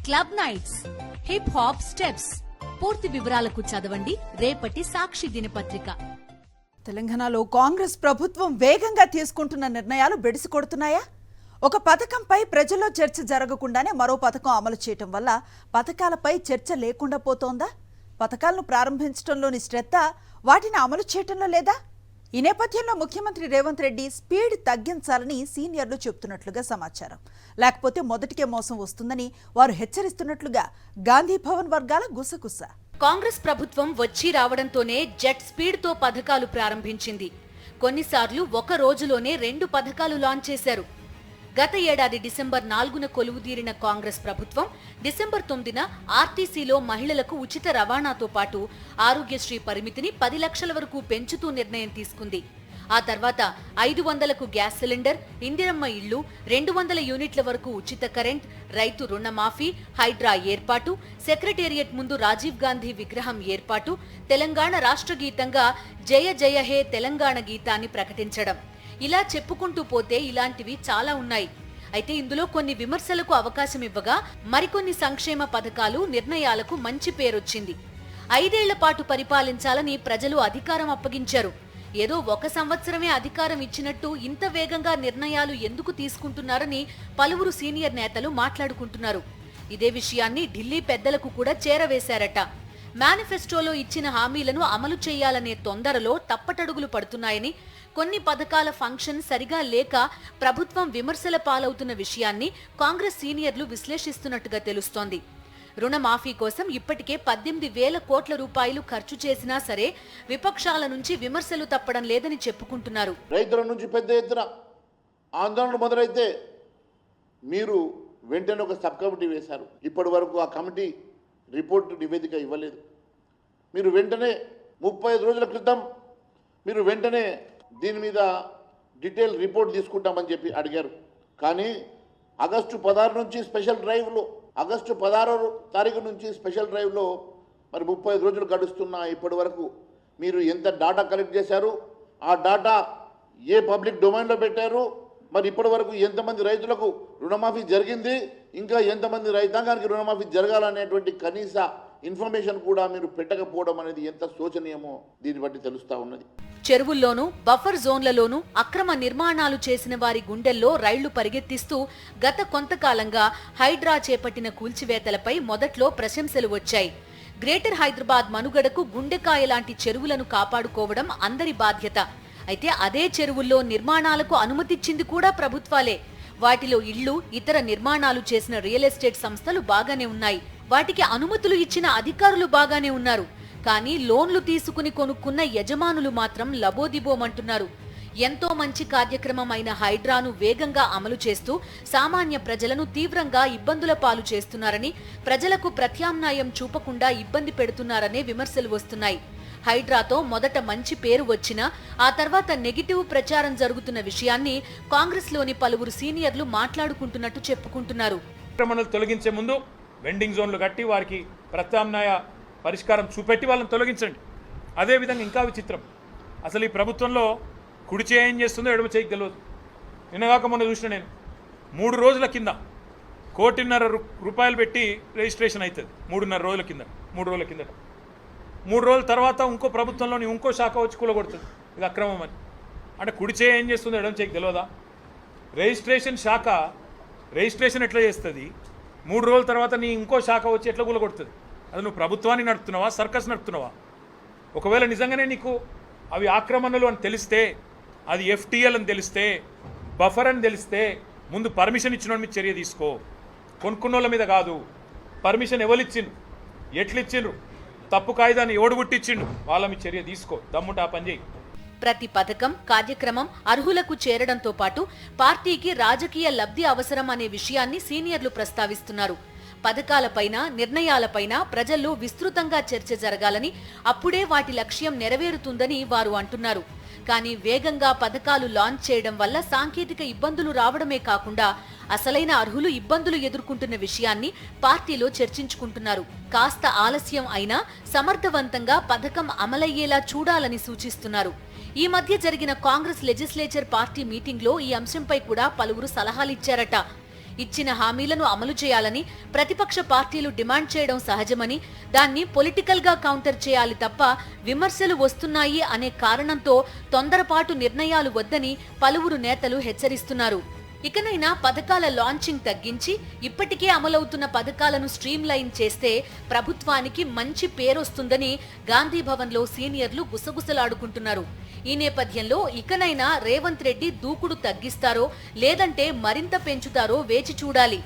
Club nights, hip hop steps. పూర్తి వివరాలకు చదవండి రేపటి సాక్షి దినపత్రిక. తెలంగాణలో కాంగ్రెస్ ప్రభుత్వం వేగంగా తీసుకుంటున్న నిర్ణయాలు బెడిసి కొడుతున్నాయా? ఒక పథకంపై ప్రజల్లో చర్చ జరగకుండానే మరో పథకం అమలు చేయటం వల్ల పథకాలపై చర్చ లేకుండా పోతోందా? పథకాలను ప్రారంభించడంలోని శ్రద్ధ వాటిని అమలు చేయటంలో లేదా? ఈ నేపథ్యంలో ముఖ్యమంత్రి రేవంత్ రెడ్డి స్పీడ్ తగ్గించాలని సీనియర్లు చెబుతున్నట్లుగా సమాచారం. లేకపోతే మొదటికే మోసం వస్తుందని వారు హెచ్చరిస్తున్నట్లుగా గాంధీ భవన్ వర్గాల గుసగుస. కాంగ్రెస్ ప్రభుత్వం వచ్చి రావడంతోనే జెట్ స్పీడ్ తో పథకాలు ప్రారంభించింది. కొన్నిసార్లు ఒక రోజులోనే 2 పథకాలు లాంచ్ చేశారు. గత ఏడాది డిసెంబర్ 4న కొలువుదీరిన కాంగ్రెస్ ప్రభుత్వం డిసెంబర్ 9న ఆర్టీసీలో మహిళలకు ఉచిత రవాణాతో పాటు ఆరోగ్యశ్రీ పరిమితిని 10 లక్షల వరకు పెంచుతూ నిర్ణయం తీసుకుంది. ఆ తర్వాత 500కు గ్యాస్ సిలిండర్, ఇందిరమ్మ ఇళ్లు, 200 యూనిట్ల వరకు ఉచిత కరెంట్, రైతు రుణమాఫీ, హైడ్రా ఏర్పాటు, సెక్రటేరియట్ ముందు రాజీవ్ గాంధీ విగ్రహం ఏర్పాటు, తెలంగాణ రాష్ట్ర గీతంగా జయ జయ హే తెలంగాణ గీతాన్ని ప్రకటించడం, ఇలా చెప్పుకుంటూ పోతే ఇలాంటివి చాలా ఉన్నాయి. అయితే ఇందులో కొన్ని విమర్శలకు అవకాశం ఇవ్వగా మరికొన్ని సంక్షేమ పథకాలు, నిర్ణయాలకు మంచి పేరొచ్చింది. 5 ఏళ్ల పాటు పరిపాలించాలని ప్రజలు అధికారం అప్పగించారు. ఏదో 1 సంవత్సరమే అధికారం ఇచ్చినట్టు ఇంత వేగంగా నిర్ణయాలు ఎందుకు తీసుకుంటున్నారని పలువురు సీనియర్ నేతలు మాట్లాడుకుంటున్నారు. ఇదే విషయాన్ని ఢిల్లీ పెద్దలకు కూడా చేరవేశారట. మేనిఫెస్టోలో ఇచ్చిన హామీలను అమలు చేయాలనే తొందరలో తప్పటడుగులు పడుతున్నాయని, కొన్ని పథకాల ఫంక్షన్ సరిగా లేక ప్రభుత్వం విమర్శల పాలవుతున్న విషయాన్ని కాంగ్రెస్ సీనియర్లు విశ్లేషిస్తున్నట్టుగా తెలుస్తోంది. రుణమాఫీ కోసం ఇప్పటికే 18,000 కోట్ల రూపాయలు ఖర్చు చేసినా సరే విపక్షాల నుంచి విమర్శలు తప్పడం లేదని చెప్పుకుంటున్నారు. రైతుల నుంచి పెద్ద ఎత్తున ఆందోళన మొదలైతే మీరు వెంటనే ఒక సబ్ కమిటీ వేశారు. ఇప్పటి వరకు ఆ కమిటీ రిపోర్టు నివేదిక ఇవ్వలేదు. మీరు వెంటనే 35 రోజుల క్రితం మీరు వెంటనే దీని మీద డీటెయిల్ రిపోర్ట్ తీసుకుంటామని చెప్పి అడిగారు. కానీ ఆగస్టు 16 నుంచి స్పెషల్ డ్రైవ్లో, ఆగస్టు 16 తారీఖు నుంచి స్పెషల్ డ్రైవ్లో మరి 35 రోజులు గడుస్తున్నా ఇప్పటి వరకు మీరు ఎంత డాటా కలెక్ట్ చేశారు, ఆ డాటా ఏ పబ్లిక్ డొమైన్లో పెట్టారు, మరి ఇప్పటి వరకు ఎంతమంది రైతులకు రుణమాఫీ జరిగింది, ఇంకా ఎంతమంది రైతాంగానికి రుణమాఫీ జరగాలనేటువంటి కనీస ఇన్ఫర్మేషన్ కూడా మీరు పెట్టకపోవడం అనేది ఎంత శోచనీయమో దీన్ని బట్టి తెలుస్తా ఉన్నది. చెరువుల్లోనూ బఫర్ జోన్లలోనూ అక్రమ నిర్మాణాలు చేసిన వారి గుండెల్లో రైళ్లు పరిగెత్తిస్తూ గత కొంతకాలంగా హైడ్రా చేపట్టిన కూల్చివేతలపై మొదట్లో ప్రశంసలు వచ్చాయి. గ్రేటర్ హైదరాబాద్ మనుగడకు గుండెకాయ లాంటి చెరువులను కాపాడుకోవడం అందరి బాధ్యత. అయితే అదే చెరువుల్లో నిర్మాణాలకు అనుమతిచ్చింది కూడా ప్రభుత్వాలే. వాటిలో ఇళ్లు, ఇతర నిర్మాణాలు చేసిన రియల్ ఎస్టేట్ సంస్థలు బాగానే ఉన్నాయి. వాటికి అనుమతులు ఇచ్చిన అధికారులు బాగానే ఉన్నారు. కానీ లోన్లు తీసుకుని కొనుక్కున్న యజమానులు మాత్రం లబోదిబోమంటున్నారు. ఎంతో మంచి కార్యక్రమం అయిన హైడ్రాను వేగంగా అమలు చేస్తూ సామాన్య ప్రజలను తీవ్రంగా ఇబ్బందుల పాలు చేస్తున్నారని, ప్రజలకు ప్రత్యామ్నాయం చూపకుండా ఇబ్బంది పెడుతున్నారనే విమర్శలు వస్తున్నాయి. హైడ్రాతో మొదట మంచి పేరు వచ్చినా ఆ తర్వాత నెగిటివ్ ప్రచారం జరుగుతున్న విషయాన్ని కాంగ్రెస్ లోని పలువురు సీనియర్లు మాట్లాడుకుంటున్నట్టు చెప్పుకుంటున్నారు. తొలగించే ముందు వెండింగ్ జోన్లు కట్టి వారికి ప్రత్యామ్నాయ పరిష్కారం చూపెట్టి వాళ్ళని తొలగించండి. అదేవిధంగా ఇంకా విచిత్రం, అసలు ఈ ప్రభుత్వంలో కుడి చేయి ఏం చేస్తుందో ఎడమ చేయికి తెలియదు. నిన్నగాక మొన్న చూసిన నేను 3 రోజుల కింద 1,50,00,000 రూపాయలు పెట్టి రిజిస్ట్రేషన్ అవుతుంది. 3.5 రోజుల కింద 3 రోజుల కిందట. 3 రోజుల తర్వాత ఇంకో ప్రభుత్వంలోని ఇంకో శాఖ వచ్చి కూలగొడుతుంది. ఇది అక్రమం అని. అంటే కుడి చేయి ఏం చేస్తుందో ఎడమ చేయికి తెలియదా? రిజిస్ట్రేషన్ శాఖ రిజిస్ట్రేషన్ ఎట్లా చేస్తుంది? 3 రోజుల తర్వాత నీ ఇంకో శాఖ వచ్చి ఎట్లా కూలగొడుతుంది? అది నువ్వు ప్రభుత్వాన్ని నడుపుతున్నావా, సర్కస్ నడుపుతున్నావా? ఒకవేళ నిజంగానే నీకు అవి ఆక్రమణలు అని తెలిస్తే, అది FTL అని తెలిస్తే, బఫర్ అని తెలిస్తే ముందు పర్మిషన్ ఇచ్చిన మీద చర్య తీసుకో. కొనుక్కున్నోళ్ళ మీద కాదు. పర్మిషన్ ఎవరిచ్చిండ్రు, ఎట్లిచ్చిండ్రు, తప్పు కాయిదాన్ని ఎవడుగుట్టిచ్చిండు, వాళ్ళ మీద చర్య తీసుకో. దమ్ముంటే ఆ పని చేయి. ప్రతి పథకం, కార్యక్రమం అర్హులకు చేరడంతో పాటు పార్టీకి రాజకీయ లబ్ధి అవసరం అనే విషయాన్ని సీనియర్లు ప్రస్తావిస్తున్నారు. పథకాలపైన, నిర్ణయాలపైన ప్రజల్లో విస్తృతంగా చర్చ జరగాలని, అప్పుడే వాటి లక్ష్యం నెరవేరుతుందని వారు అంటున్నారు. కానీ వేగంగా పథకాలు లాంచ్ చేయడం వల్ల సాంకేతిక ఇబ్బందులు రావడమే కాకుండా అసలైన అర్హులు ఇబ్బందులు ఎదుర్కొంటున్న విషయాన్ని పార్టీలో చర్చించుకుంటున్నారు. కాస్త ఆలస్యం అయినా సమర్థవంతంగా పథకం అమలయ్యేలా చూడాలని సూచిస్తున్నారు. ఈ మధ్య జరిగిన కాంగ్రెస్ లెజిస్లేచర్ పార్టీ మీటింగ్లో ఈ అంశంపై కూడా పలువురు సలహాలిచ్చారట. ఇచ్చిన హామీలను అమలు చేయాలని ప్రతిపక్ష పార్టీలు డిమాండ్ చేయడం సహజమని, దాన్ని పొలిటికల్ గా కౌంటర్ చేయాలి తప్ప విమర్శలు వస్తున్నాయి అనే కారణంతో తొందరపాటు నిర్ణయాలు వద్దని పలువురు నేతలు హెచ్చరిస్తున్నారు. ఇకనైనా పథకాల లాంచింగ్ తగ్గించి ఇప్పటికే అమలవుతున్న పథకాలను స్ట్రీమ్ లైన్ చేస్తే ప్రభుత్వానికి మంచి పేరొస్తుందని గాంధీ భవన్లో సీనియర్లు గుసగుసలాడుకుంటున్నారు. ఈ నేపథ్యంలో ఇకనైనా రేవంత్ రెడ్డి దూకుడు తగ్గిస్తారో లేదంటే మరింత పెంచుతారో వేచి చూడాలి.